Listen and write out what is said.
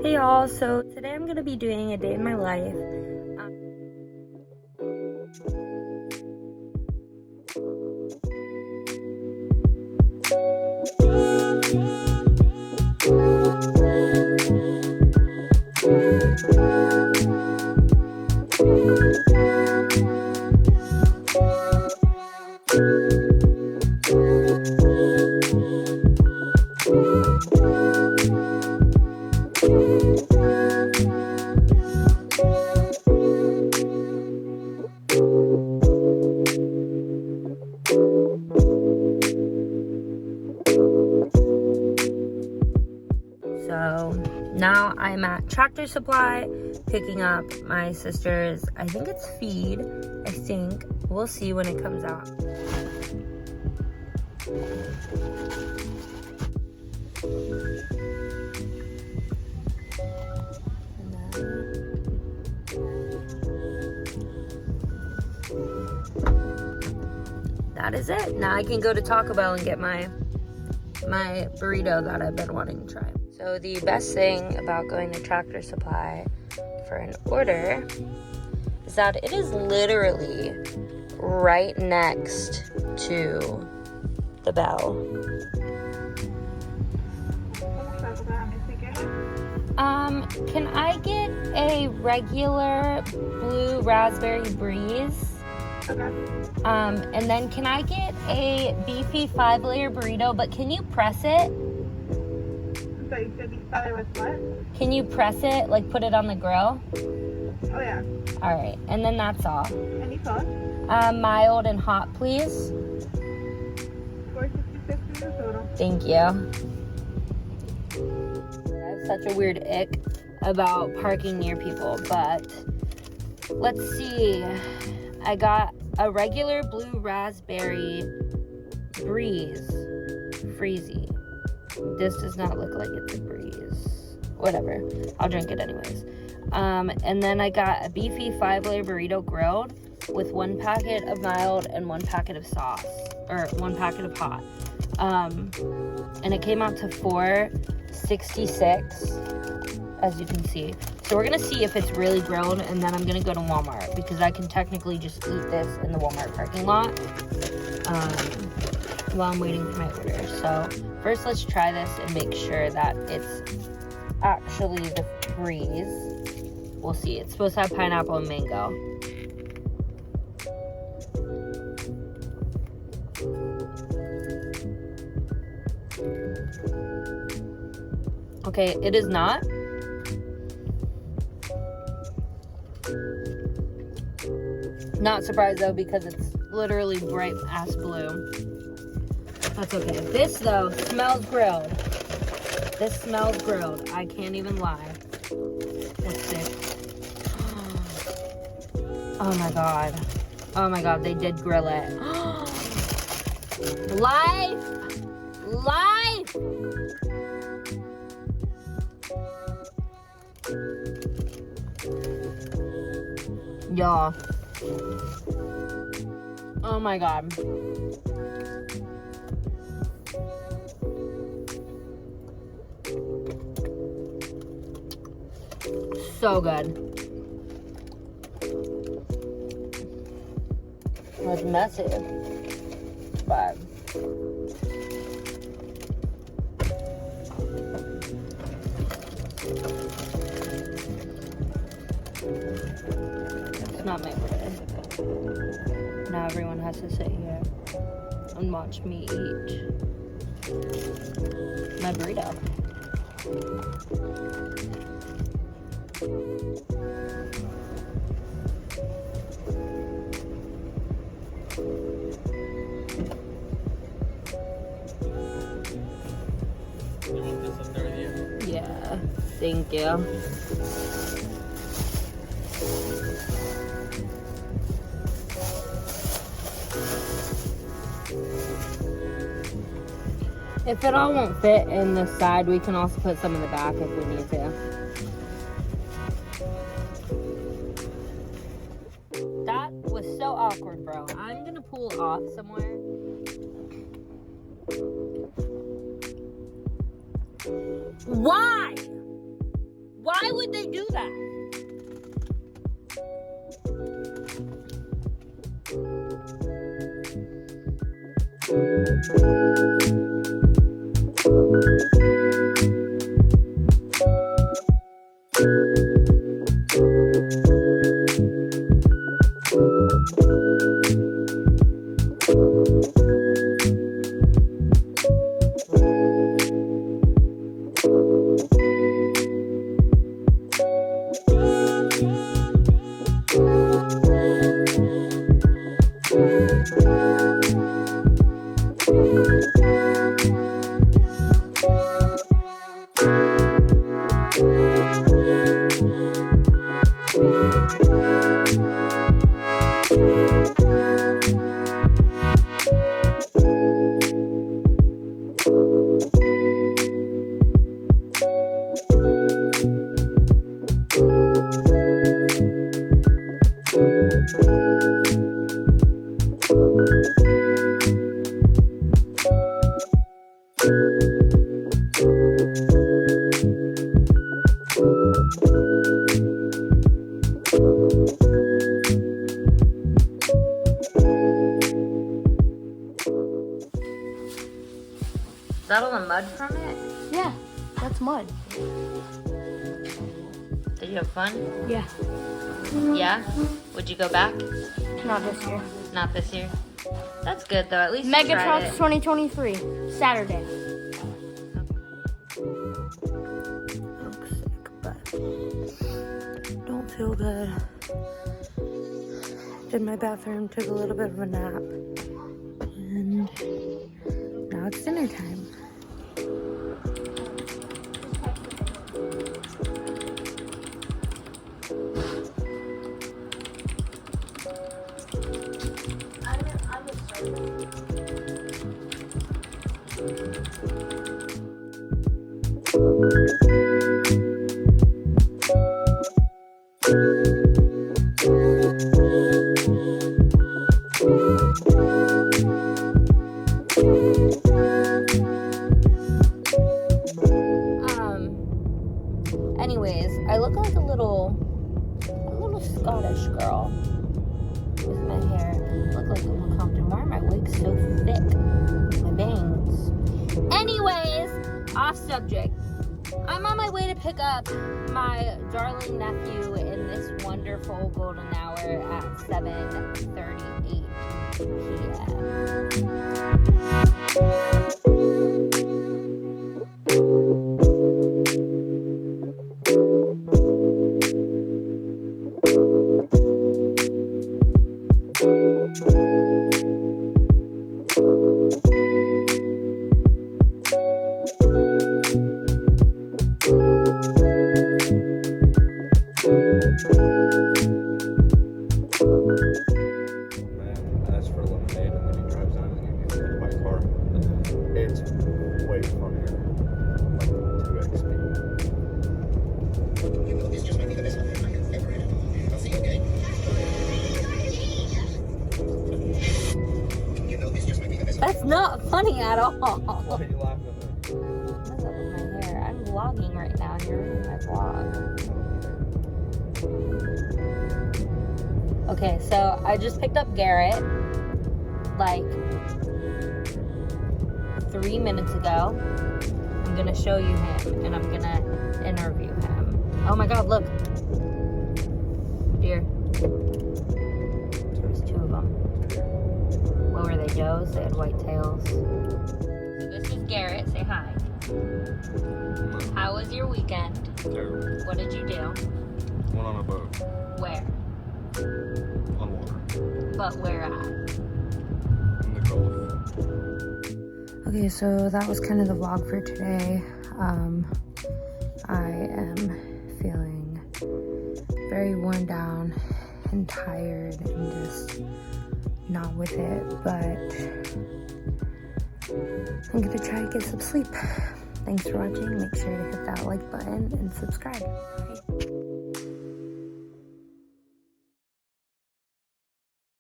Hey y'all, so today I'm gonna be doing a day in my life. So now I'm at Tractor Supply picking up my sister's, I think it's feed, I think. We'll see when it comes out. That is it. Now I can go to Taco Bell and get my burrito that I've been wanting to try. So the best thing about going to Tractor Supply for an order is that it is literally right next to the Bell. Can I get a regular blue raspberry breeze? Okay. And then can I get a beefy 5-layer burrito, but can you press it? So you said you started with what? Can you press it, like put it on the grill? Oh yeah. All right, and then that's all. Any sauce? Mild and hot, please. $4.66 for your total. Thank you. I have such a weird ick about parking near people, but let's see. I got a regular blue raspberry breeze. Freezy. This does not look like it's a breeze. Whatever. I'll drink it anyways. And then I got a beefy 5-layer burrito grilled with 1 packet of mild and 1 packet of sauce. Or 1 packet of hot. And it came out to $4.66, as you can see. So we're gonna see if it's really grilled, and then I'm gonna go to Walmart because I can technically just eat this in the Walmart parking lot while I'm waiting for my order. So first let's try this and make sure that it's actually the freeze. We'll see. It's supposed to have pineapple and mango. Okay, it is not. Not surprised though, because it's literally bright ass blue. That's okay. This though smells grilled. This smells grilled. I can't even lie. What's this? Oh my god. Oh my god, they did grill it. Life! Life! Y'all. Oh my god. So good. It's messy, but it's not my birthday. Now everyone has to sit here and watch me eat my burrito. You want this up there with you? Yeah, thank you. If it all won't fit in the side, we can also put some in the back if we need to. That was so awkward, bro. I'm gonna pull off somewhere. Why? Why would they do that? Is that all the mud from it? Yeah, that's mud. Did you have fun? Yeah, Yeah? Would you go back? not this year. Not this year. That's good though. At least you tried Megatron's it. 2023, Saturday. I'm sick, but don't feel good. Did my bathroom, took a little bit of a nap, and now it's dinner time. Anyways, I look like a little Scottish girl with my hair. I look like Emma Compton. Why are my wigs so thick? My bangs. Anyways, off subject. I'm on my way to pick up my darling nephew in this wonderful golden hour at 7:38 Man asks for lemonade and then he drives out and then he gets hit by a car. It's way funnier. Like 2x speed. This just might be the best one I have ever had. I'll see you, okay? You know, this just might be the best one. That's not funny at all. Why are you laughing at? What's up with my hair? I'm vlogging right now and you're ruining my vlog. Okay, so I just picked up Garrett like 3 minutes ago. I'm gonna show you him and I'm gonna interview him. Oh my god, look. Deer. There's 2 of them. What were they, does? They had white tails. So this is Garrett. Say hi. How was your weekend? Terrible. What did you do? Went on a boat. Where? On water. But where at? In the Gulf. Okay, so that was kind of the vlog for today. I am feeling very worn down and tired and just not with it, but I'm gonna try to get some sleep. Thanks for watching. Make sure to hit that like button and subscribe. Bye.